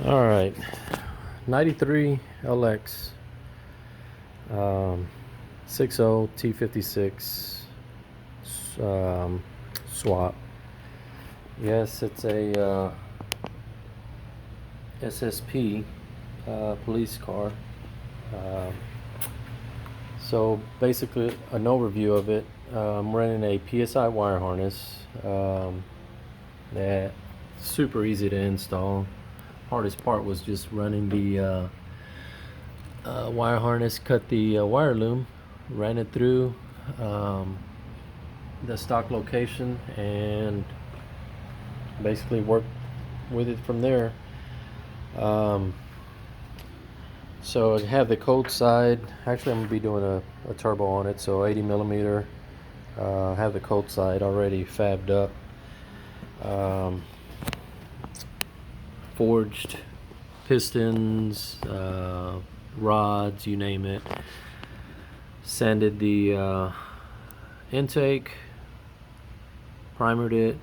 All right, 93 LX 60 T56 swap. Yes, it's a SSP police car. Uh, so basically, an overview of it. I'm running a PSI wire harness. That super easy to install. Hardest part was just running the wire harness, cut the wire loom, ran it through the stock location, and basically worked with it from there. So I have the cold side. Actually, I'm gonna be doing a turbo on it, so 80 millimeter. Have the cold side already fabbed up, forged pistons, rods, you name it. Sanded the intake, primered it,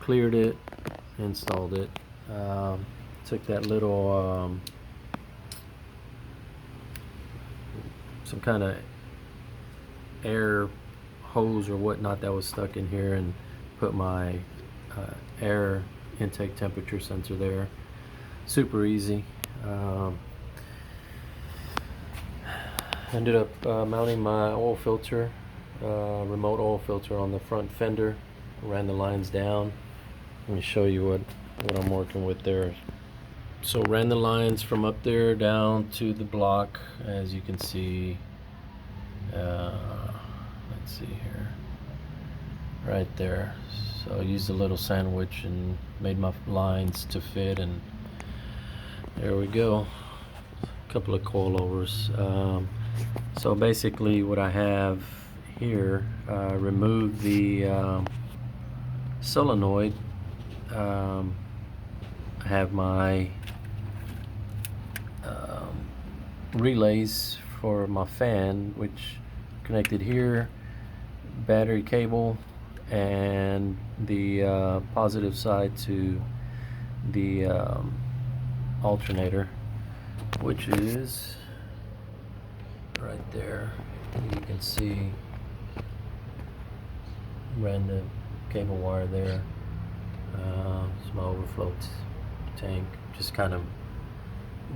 cleared it, installed it. Took that little some kind of air hose or whatnot that was stuck in here and put my air intake temperature sensor there. Super easy. Ended up mounting my oil filter, remote oil filter on the front fender. Ran the lines down. Let me show you what I'm working with there. So ran the lines from up there down to the block, as you can see. Let's see here, right there. So I used a little sandwich and made my lines to fit, and there we go. A couple of coilovers. So basically what I have here, removed the solenoid. I have my relays for my fan, which connected here, battery cable, and the positive side to the alternator, which is right there. You can see, ran the cable wire there. It's my overflow tank. Just kind of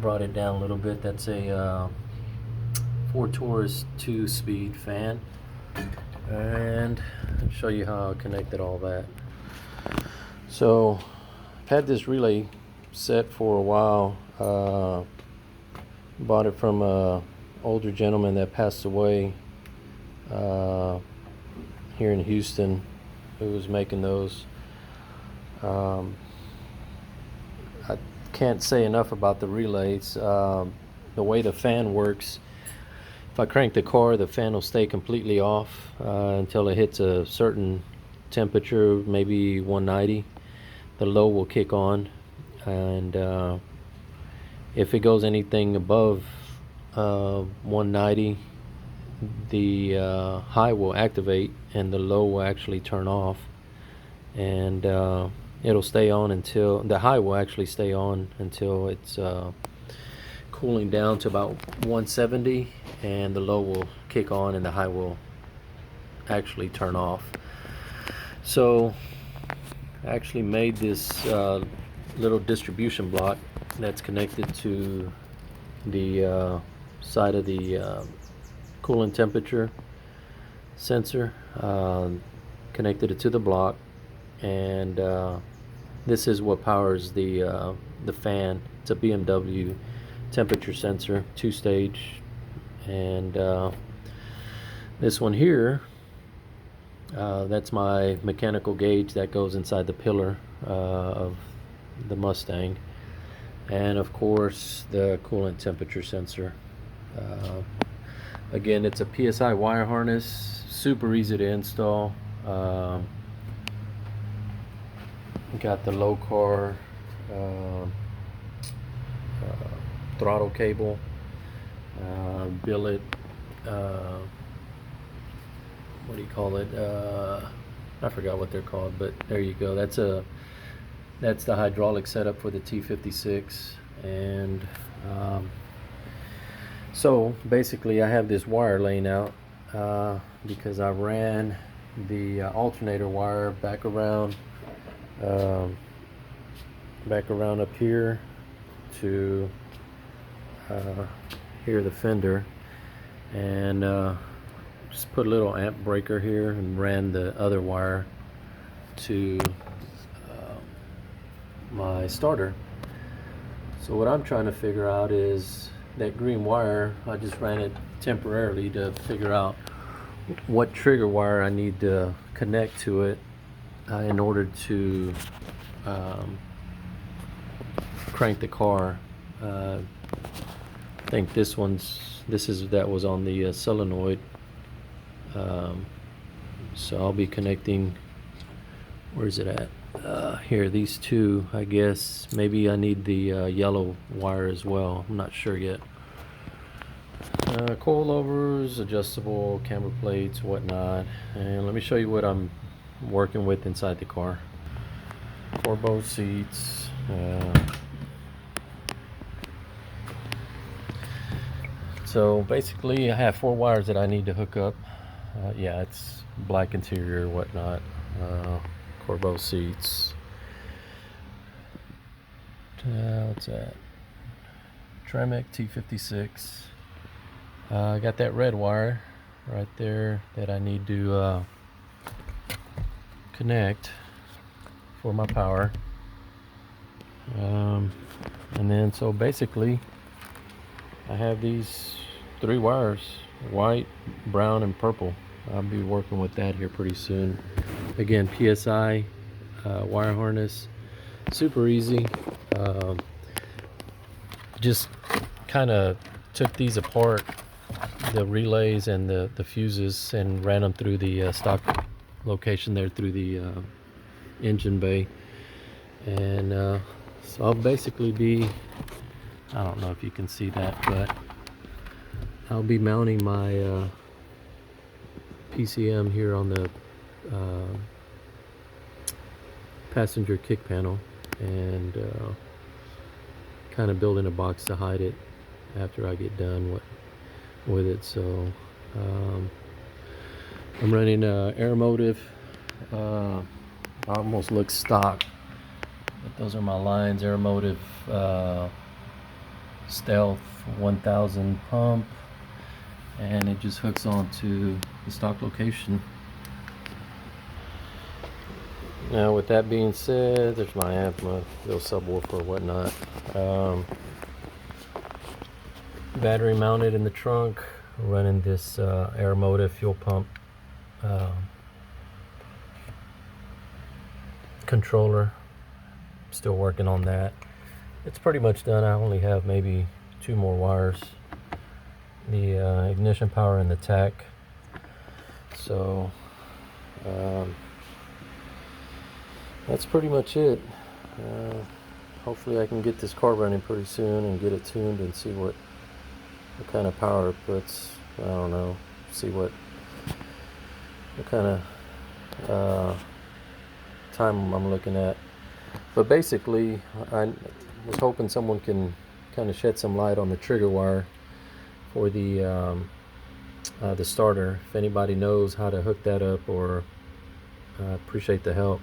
brought it down a little bit. That's a Ford Taurus 2-speed fan, and I'll show you how I connected all that. So I've had this relay set for a while. Bought it from a older gentleman that passed away here in Houston, who was making those. I can't say enough about the relays. The way the fan works, if I crank the car, the fan will stay completely off until it hits a certain temperature, maybe 190. The low will kick on, and if it goes anything above 190, the high will activate and the low will actually turn off, and it'll stay on until the high will actually stay on until it's cooling down to about 170, and the low will kick on and the high will actually turn off. So I actually made this little distribution block that's connected to the side of the coolant temperature sensor. Connected it to the block, and this is what powers the fan. It's a BMW temperature sensor, 2-stage, and this one here, that's my mechanical gauge that goes inside the pillar of the Mustang, and of course the coolant temperature sensor. Again, it's a PSI wire harness, super easy to install. Got the low car throttle cable, billet, what do you call it? I forgot what they're called, but there you go. That's a that's the hydraulic setup for the T56. And so basically I have this wire laying out because I ran the alternator wire back around up here to here, the fender, and just put a little amp breaker here and ran the other wire to my starter. So what I'm trying to figure out is that green wire. I just ran it temporarily to figure out what trigger wire I need to connect to it in order to crank the car. I think that was on the solenoid. So I'll be connecting, where's it at? Here, these two, I guess. Maybe I need the yellow wire as well. I'm not sure yet. Coilovers, adjustable camber plates, whatnot. And let me show you what I'm working with inside the car. 4 Bose seats. So basically I have 4 wires that I need to hook up. Yeah, it's black interior, whatnot. Corbeau seats. What's that? Tremec T56. I got that red wire right there that I need to connect for my power. And then so basically I have these 3 wires, white, brown, and purple. I'll be working with that here pretty soon. Again, PSI wire harness, super easy. Just kind of took these apart, the relays and the fuses, and ran them through the stock location there through the engine bay. And so I'll basically be, I don't know if you can see that, but I'll be mounting my PCM here on the passenger kick panel, and kind of building a box to hide it after I get done with it. So I'm running Aeromotive. Almost looks stock, but those are my lines. Aeromotive Stealth 1000 pump, and it just hooks onto the stock location. Now with that being said, there's my amp, my little subwoofer or whatnot. Battery mounted in the trunk, running this Aeromotive fuel pump controller. Still working on that. It's pretty much done. I only have maybe 2 more wires. The ignition power and the tach. So that's pretty much it. Hopefully I can get this car running pretty soon and get it tuned and see what kind of power it puts. I don't know. See what kind of time I'm looking at. But basically, I was hoping someone can kind of shed some light on the trigger wire for the starter. If anybody knows how to hook that up, or appreciate the help.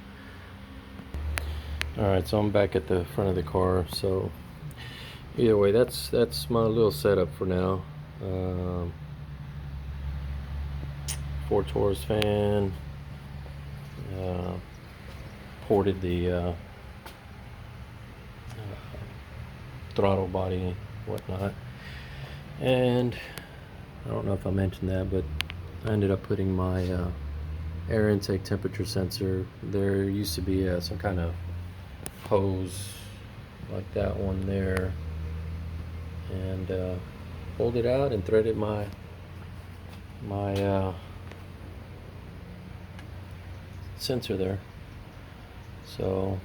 Alright, so I'm back at the front of the car. So either way, that's my little setup for now. 4 Taurus fan, ported the throttle body, whatnot, and I don't know if I mentioned that, but I ended up putting my air intake temperature sensor. There used to be some kind of hose like that one there, and pulled it out and threaded my sensor there. So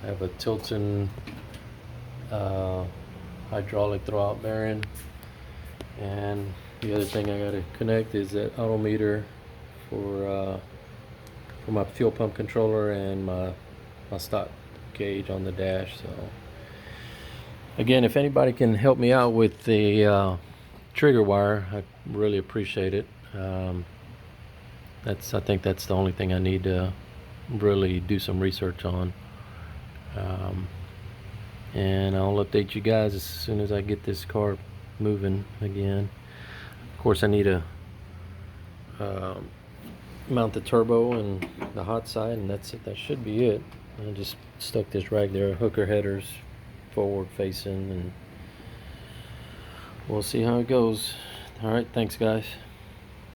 I have a Tilton hydraulic throwout bearing, and the other thing I got to connect is that auto meter for my fuel pump controller and my stock gauge on the dash. So again, if anybody can help me out with the trigger wire, I really appreciate it. I think that's the only thing I need to really do some research on. And I'll update you guys as soon as I get this car moving again. Of course, I need to mount the turbo and the hot side, and that's it. That should be it. I just stuck this rag there, hooker headers forward facing, and we'll see how it goes. All right, thanks guys.